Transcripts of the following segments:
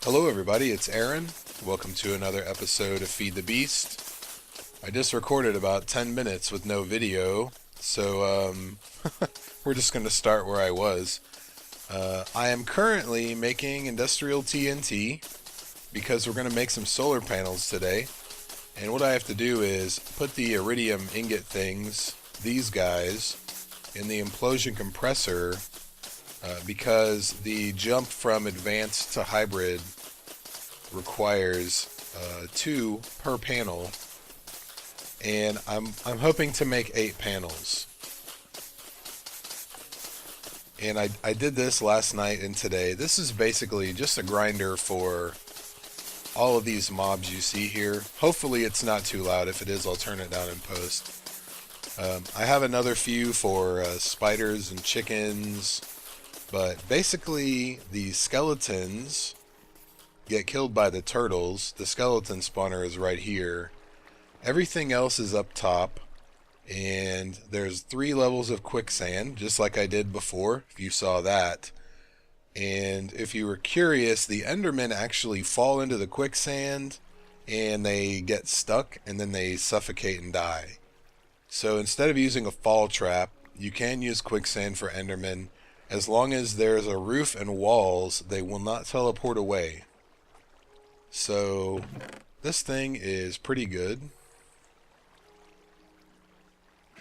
Hello everybody, it's Aaron. Welcome to another episode of Feed the Beast. I just recorded about 10 minutes with no video, so we're just going to start where I was. I am currently making industrial TNT because we're going to make some solar panels today. And what I have to do is put the iridium ingot things, these guys, in the implosion compressor because the jump from advanced to hybrid requires 2 per panel, and I'm hoping to make 8 panels. And I did this last night and today. This is basically just a grinder for all of these mobs you see here. Hopefully it's not too loud. If it is, I'll turn it down in post. I have another few for spiders and chickens, but basically the skeletons get killed by the turtles. The skeleton spawner is right here. Everything else is up top, and there's 3 levels of quicksand, just like I did before, if you saw that. And if you were curious, the Endermen actually fall into the quicksand and they get stuck and then they suffocate and die. So instead of using a fall trap, you can use quicksand for Endermen. As long as there's a roof and walls, they will not teleport away. So this thing is pretty good.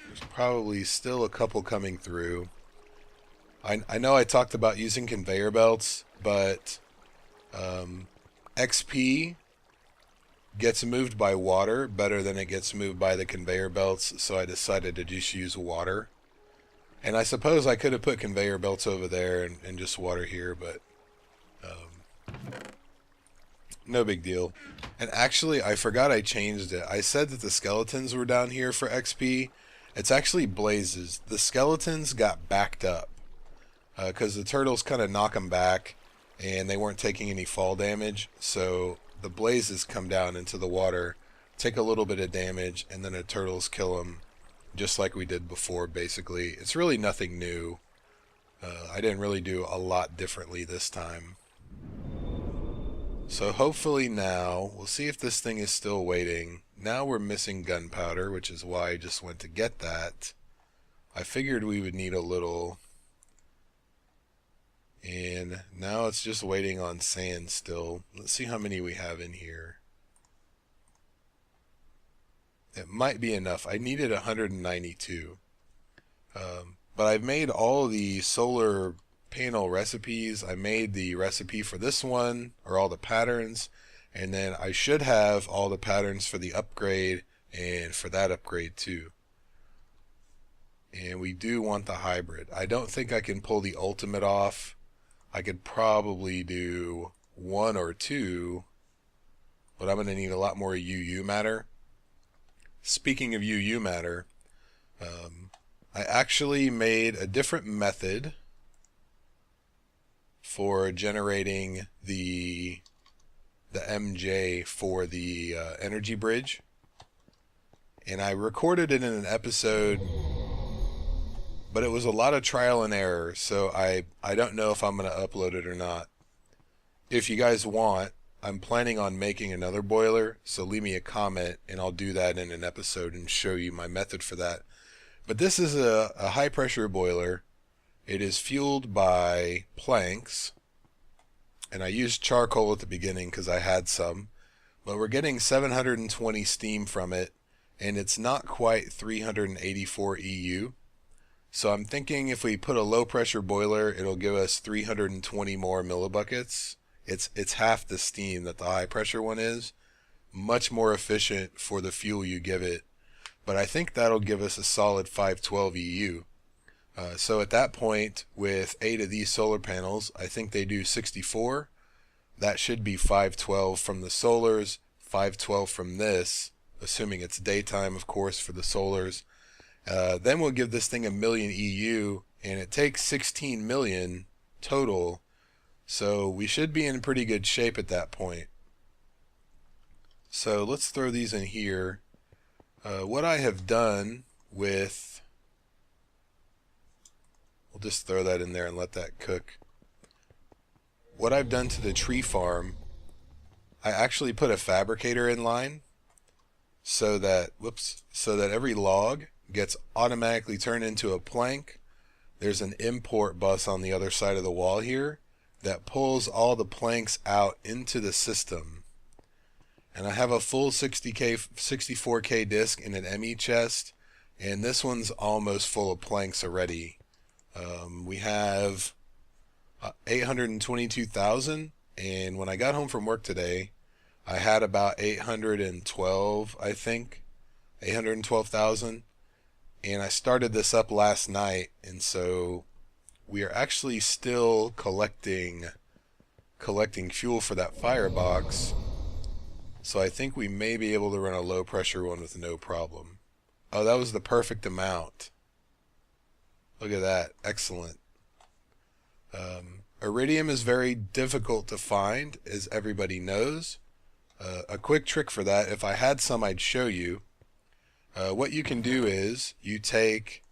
There's probably still a couple coming through. I know I talked about using conveyor belts, but XP gets moved by water better than it gets moved by the conveyor belts, so I decided to just use water. And I suppose I could have put conveyor belts over there and just water here, but no big deal. And actually, I forgot I changed it. I said that the skeletons were down here for XP. It's actually blazes. The skeletons got backed up because the turtles kind of knock them back and they weren't taking any fall damage. So the blazes come down into the water, take a little bit of damage, and then the turtles kill them just like we did before, basically. It's really nothing new. I didn't really do a lot differently this time. So hopefully now, we'll see if this thing is still waiting. Now we're missing gunpowder, which is why I just went to get that. I figured we would need a little. And now it's just waiting on sand still. Let's see how many we have in here. It might be enough. I needed 192. But I've made all the solar panel recipes. I made the recipe for this one, or all the patterns, and then I should have all the patterns for the upgrade and for that upgrade too. And we do want the hybrid. I don't think I can pull the ultimate off. I could probably do 1 or 2, but I'm going to need a lot more UU matter. Speaking of UU matter, I actually made a different method for generating the MJ for the energy bridge, and I recorded it in an episode, but it was a lot of trial and error, so I don't know if I'm going to upload it or not. If you guys want, I'm planning on making another boiler, so leave me a comment and I'll do that in an episode and show you my method for that. But this is a high pressure boiler. It is fueled by planks, and I used charcoal at the beginning because I had some, but we're getting 720 steam from it, and it's not quite 384 EU. So I'm thinking if we put a low pressure boiler, it'll give us 320 more millibuckets. It's half the steam that the high pressure one is. Much more efficient for the fuel you give it, but I think that'll give us a solid 512 EU. So at that point, with 8 of these solar panels, I think they do 64. That should be 512 from the solars, 512 from this, assuming it's daytime, of course, for the solars. Then we'll give this thing 1,000,000 EU, and it takes 16 million total. So we should be in pretty good shape at that point. So let's throw these in here. What I have done with... We'll just throw that in there and let that cook. What I've done to the tree farm I actually put a fabricator in line so that, so that every log gets automatically turned into a plank. There's an import bus on the other side of the wall here that pulls all the planks out into the system. And I have a full 64K disc in an ME chest, and this one's almost full of planks already. We have 822,000, and when I got home from work today, I had about 812, I think, 812,000, and I started this up last night, and so we are actually still collecting fuel for that firebox. So I think we may be able to run a low pressure one with no problem. Oh, that was the perfect amount. Look at that. Excellent. Iridium is very difficult to find, as everybody knows. A quick trick for that, if I had some, I'd show you. What you can do is you take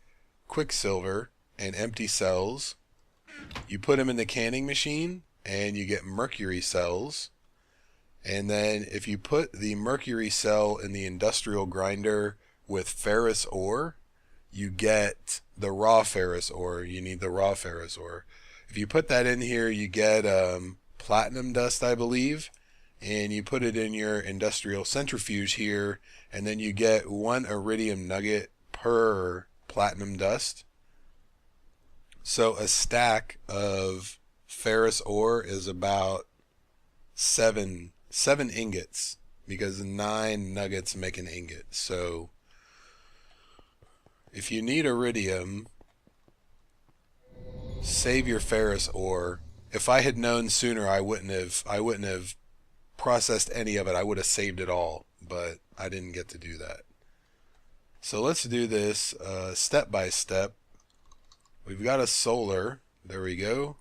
quicksilver and empty cells, you put them in the canning machine, and you get mercury cells. And then if you put the mercury cell in the industrial grinder with ferrous ore, you get the raw ferrous ore. You need the raw ferrous ore. If you put that in here, you get platinum dust, I believe, and you put it in your industrial centrifuge here, and then you get 1 iridium nugget per platinum dust. So a stack of ferrous ore is about 7 ingots, because 9 nuggets make an ingot. So if you need iridium, save your ferrous ore. If I had known sooner, I wouldn't have processed any of it. I would have saved it all, but I didn't get to do that. So let's do this step by step. We've got a solar. There we go.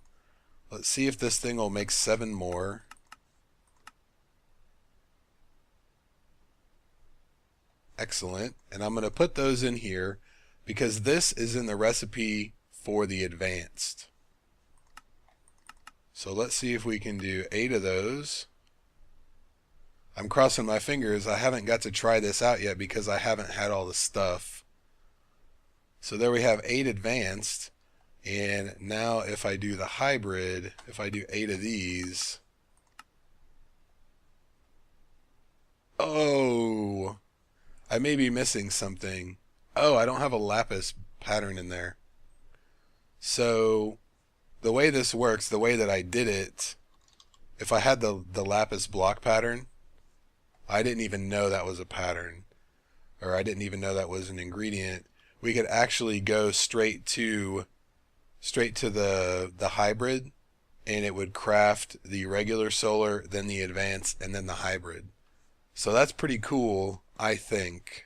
Let's see if this thing will make 7 more. Excellent. And I'm going to put those in here because this is in the recipe for the advanced. So let's see if we can do 8 of those. I'm crossing my fingers. I haven't got to try this out yet because I haven't had all the stuff. So there we have 8 advanced. And now if I do the hybrid, if I do 8 of these. Oh, I may be missing something. Oh, I don't have a lapis pattern in there. So the way this works, the way that I did it, if I had the lapis block pattern, I didn't even know that was a pattern, or I didn't even know that was an ingredient. We could actually go straight to the hybrid, and it would craft the regular solar, then the advanced, and then the hybrid. So that's pretty cool, I think.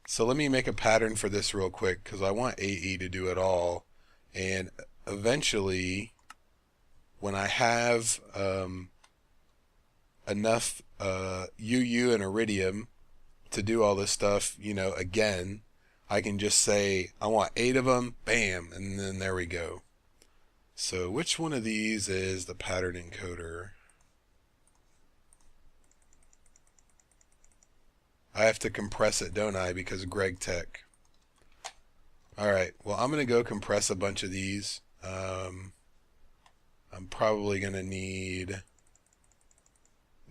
So let me make a pattern for this real quick because I want AE to do it all. And eventually, when I have enough UU and iridium to do all this stuff, you know, again, I can just say I want 8 of them, bam, and then there we go. So which one of these is the pattern encoder? I have to compress it, don't I, because Greg Tech. Alright, well, I'm going to go compress a bunch of these. I'm probably going to need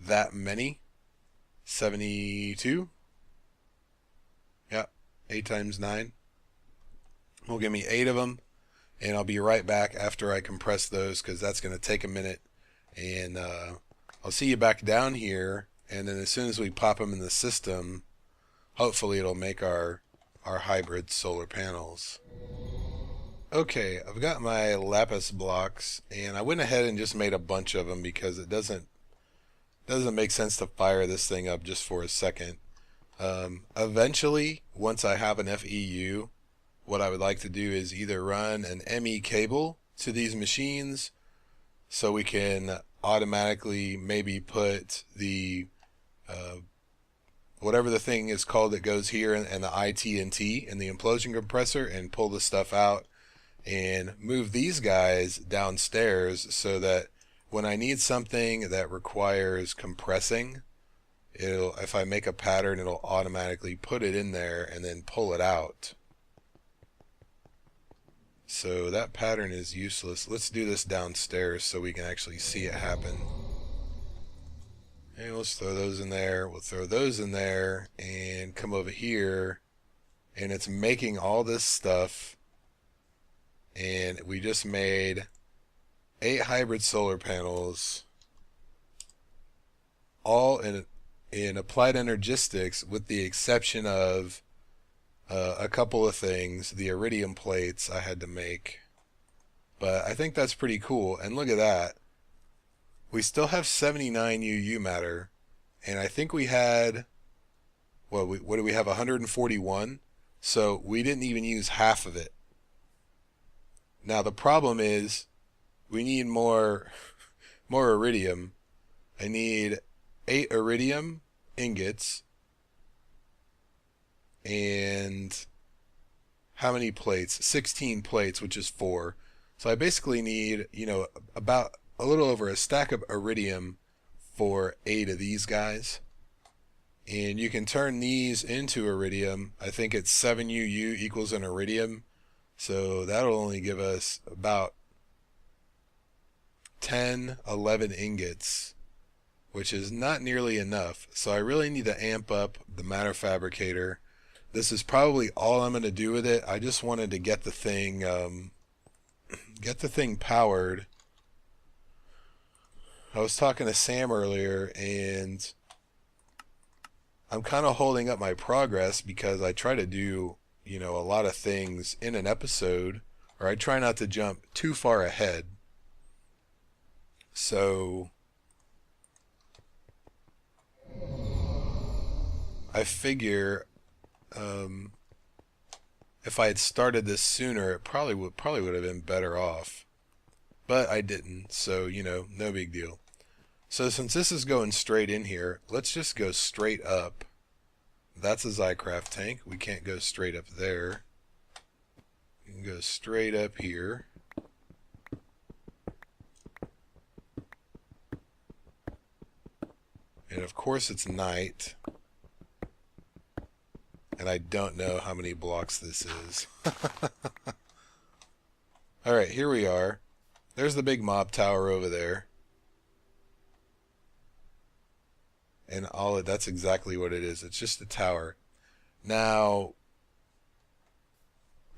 that many. 72. Yeah, 8 times 9. Will give me 8 of them, and I'll be right back after I compress those because that's going to take a minute. And I'll see you back down here. And then as soon as we pop them in the system, hopefully it'll make our hybrid solar panels. Okay, I've got my lapis blocks, and I went ahead and just made a bunch of them because it doesn't make sense to fire this thing up just for a second. Eventually, once I have enough EU, what I would like to do is either run an ME cable to these machines so we can automatically maybe put the whatever the thing is called that goes here and the IT&T and the implosion compressor, and pull the stuff out and move these guys downstairs so that when I need something that requires compressing, if I make a pattern, it'll automatically put it in there and then pull it out. So that pattern is useless. Let's do this downstairs so we can actually see it happen. And let's throw those in there. We'll throw those in there and come over here, and it's making all this stuff. And we just made 8 hybrid solar panels, all in applied energistics, with the exception of a couple of things. The iridium plates I had to make, but I think that's pretty cool. And look at that, we still have 79 UU matter, and I think we had, well, what do we have, 141? So we didn't even use half of it. Now the problem is we need more iridium. I need 8 iridium ingots, and how many plates? 16 plates, which is 4. So I basically need, about a little over a stack of iridium for 8 of these guys. And you can turn these into iridium. I think it's 7 UU equals an iridium. So that'll only give us about 10, 11 ingots, which is not nearly enough. So I really need to amp up the matter fabricator. This is probably all I'm going to do with it. I just wanted to get the thing powered. I was talking to Sam earlier, and I'm kind of holding up my progress because I try to do, a lot of things in an episode, or I try not to jump too far ahead. So I figure if I had started this sooner, it probably would have been better off. But I didn't, so no big deal. So since this is going straight in here, let's just go straight up. That's a Zycraft tank. We can't go straight up there. We can go straight up here. And of course it's night. And I don't know how many blocks this is. Alright, here we are. There's the big mob tower over there. And that's exactly what it is. It's just a tower. Now,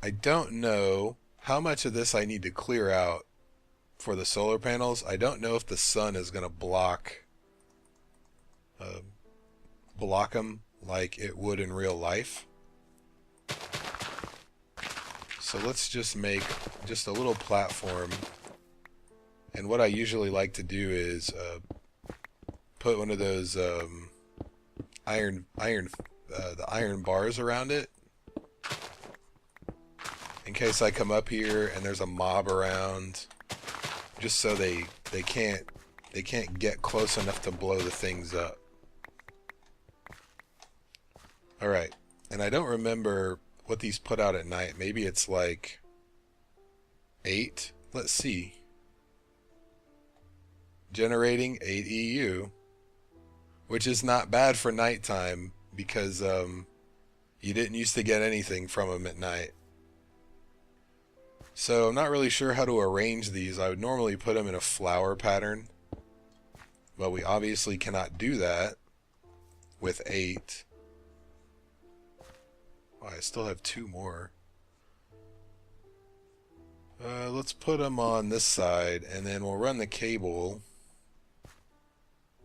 I don't know how much of this I need to clear out for the solar panels. I don't know if the sun is going to block them like it would in real life. So let's just make just a little platform. And what I usually like to do is put one of those the iron bars around it, in case I come up here and there's a mob around, just so they can't get close enough to blow the things up. Alright, and I don't remember what these put out at night. Maybe it's like 8. Let's see. Generating 8 EU, which is not bad for nighttime, because you didn't used to get anything from them at night. So I'm not really sure how to arrange these. I would normally put them in a flower pattern, but we obviously cannot do that with 8. Oh, I still have 2 more. Let's put them on this side, and then we'll run the cable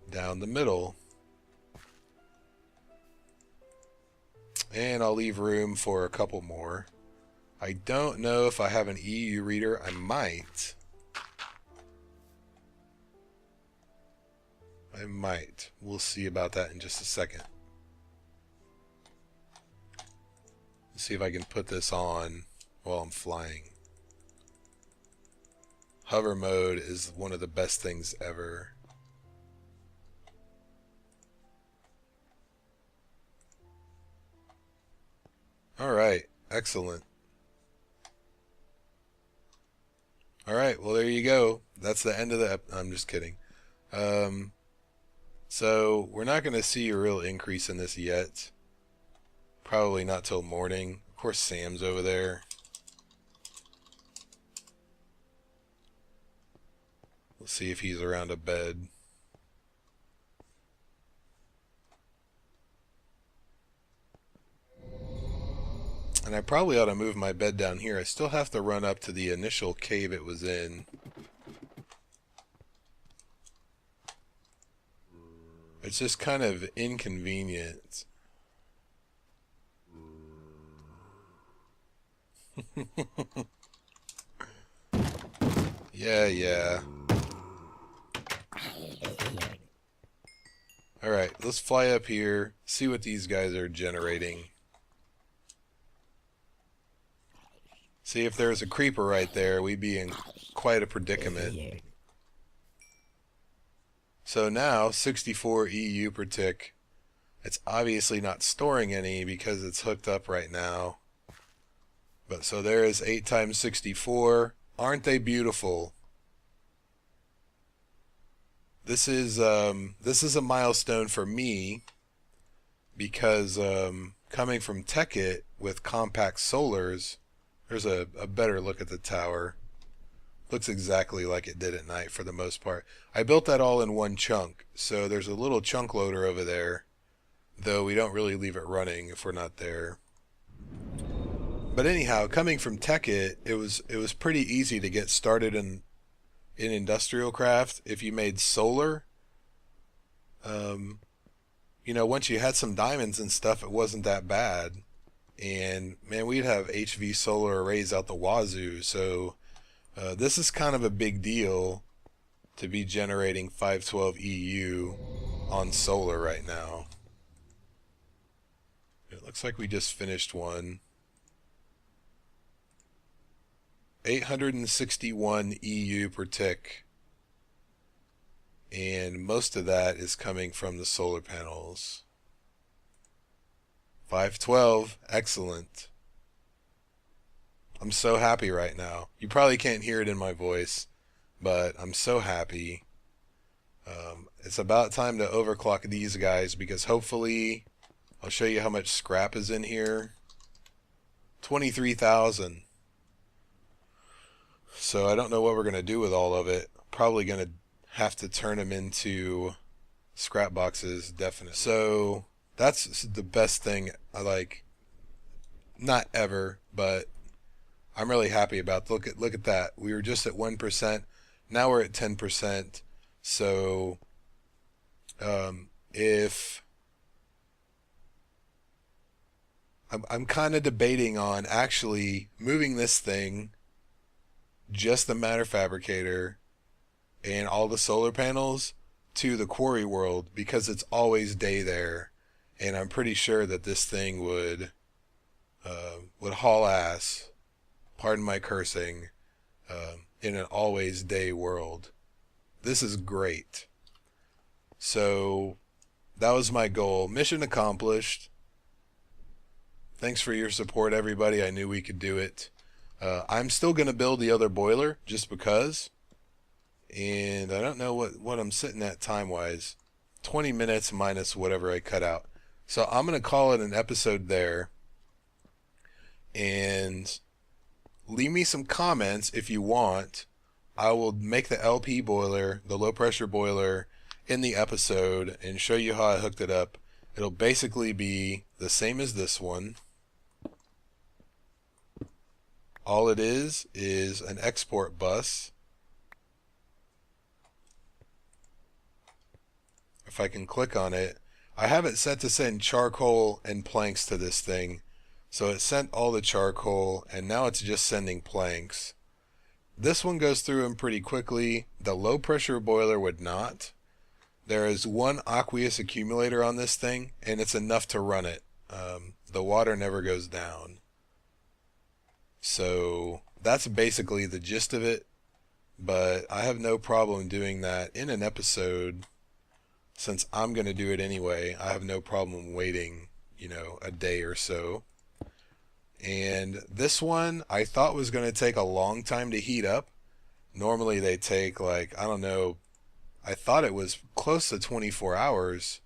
down the middle. And I'll leave room for a couple more. I don't know if I have an EU reader. I might. We'll see about that in just a second. Let's see if I can put this on while I'm flying. Hover mode is one of the best things ever. Alright, excellent. Alright, well there you go. That's the end of the I'm just kidding. So we're not going to see a real increase in this yet. Probably not till morning. Of course, Sam's over there. We'll see if he's around a bed. And I probably ought to move my bed down here. I still have to run up to the initial cave it was in. It's just kind of inconvenient. Yeah. Alright, let's fly up here, see what these guys are generating. See, if there's a creeper right there, we'd be in quite a predicament. So now, 64 EU per tick. It's obviously not storing any because it's hooked up right now. But so there is 8 times 64. Aren't they beautiful? This is a milestone for me because coming from Tekkit with compact solars, there's a better look at the tower. Looks exactly like it did at night for the most part. I built that all in one chunk, so there's a little chunk loader over there, though we don't really leave it running if we're not there. But anyhow, coming from Tekkit, it was pretty easy to get started in industrial craft if you made solar. You know, once you had some diamonds and stuff, it wasn't that bad. And man, we'd have HV solar arrays out the wazoo. So this is kind of a big deal to be generating 512 EU on solar right now. It looks like we just finished one. 861 EU per tick. And most of that is coming from the solar panels. 512, excellent. I'm so happy right now. You probably can't hear it in my voice, but I'm so happy. It's about time to overclock these guys because hopefully I'll show you how much scrap is in here. 23,000. So I don't know what we're going to do with all of it. Probably going to have to turn them into scrap boxes, definitely. So that's the best thing I like. Not ever, but I'm really happy about. Look at that. We were just at 1%. Now we're at 10%. So if I'm kind of debating on actually moving this thing, just the matter fabricator and all the solar panels, to the quarry world because it's always day there, and I'm pretty sure that this thing would haul ass, pardon my cursing, in an always day world. This is great. So that was my goal. Mission accomplished. Thanks for your support, everybody. I knew we could do it. I'm still going to build the other boiler just because. And I don't know what I'm sitting at time-wise. 20 minutes minus whatever I cut out. So I'm going to call it an episode there. And leave me some comments if you want. I will make the LP boiler, the low pressure boiler, in the episode and show you how I hooked it up. It'll basically be the same as this one. All it is an export bus. If I can click on it, I have it set to send charcoal and planks to this thing. So it sent all the charcoal and now it's just sending planks. This one goes through them pretty quickly. The low pressure boiler would not. There is one aqueous accumulator on this thing and it's enough to run it. The water never goes down. So that's basically the gist of it. But I have no problem doing that in an episode. Since I'm going to do it anyway, I have no problem waiting, a day or so. And this one I thought was going to take a long time to heat up, Normally they take like, I don't know, I thought it was close to 24 hours,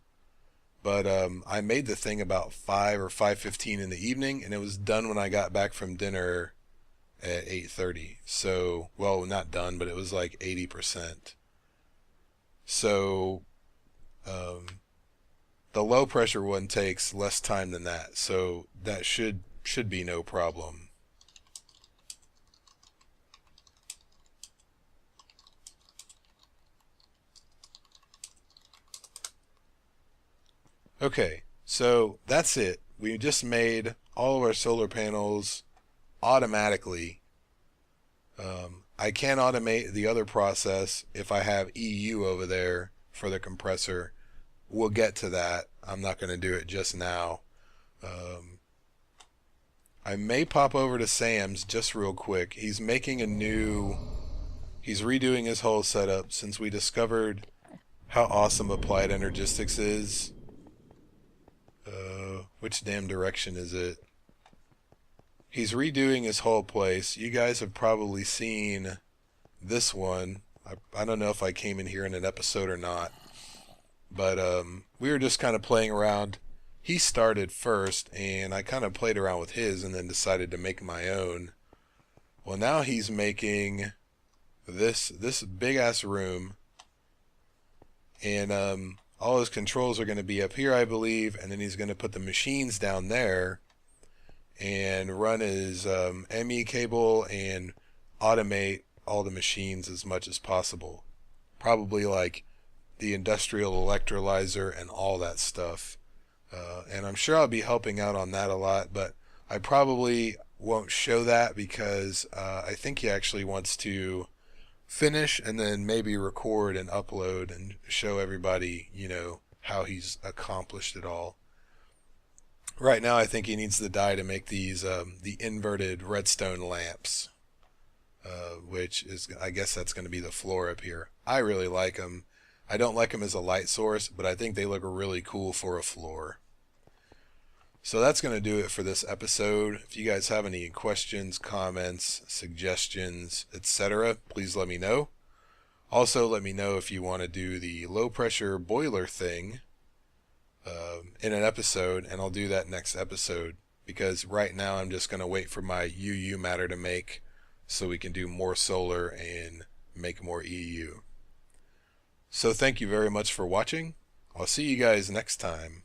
but I made the thing about 5 or 5:15 in the evening, and it was done when I got back from dinner at 8:30. So, well, not done, but it was like 80%. So, um, the low pressure one takes less time than that, so that should be no problem. Okay, so that's it. We just made all of our solar panels automatically. I can automate the other process if I have EU over there for the compressor. We'll get to that. I'm not going to do it just now. Um, I may pop over to Sam's just real quick. He's redoing his whole setup since we discovered how awesome Applied Energistics is. Which damn direction is it? He's redoing his whole place. You guys have probably seen this one. I don't know if I came in here in an episode or not, but we were just kind of playing around. He started first, and I kind of played around with his and then decided to make my own. Well, now he's making this big ass room, and all his controls are going to be up here, I believe, and then he's going to put the machines down there and run his ME cable and automate all the machines as much as possible. Probably like the industrial electrolyzer and all that stuff. And I'm sure I'll be helping out on that a lot, but I probably won't show that because I think he actually wants to finish and then maybe record and upload and show everybody, how he's accomplished it all. Right now, I think he needs the dye to make these the inverted redstone lamps, which is, I guess that's going to be the floor up here. I really like them. I don't like them as a light source, but I think they look really cool for a floor. So that's going to do it for this episode. If you guys have any questions, comments, suggestions, etc., please let me know. Also, let me know if you want to do the low pressure boiler thing in an episode, and I'll do that next episode, because right now I'm just going to wait for my UU matter to make so we can do more solar and make more EU. So thank you very much for watching. I'll see you guys next time.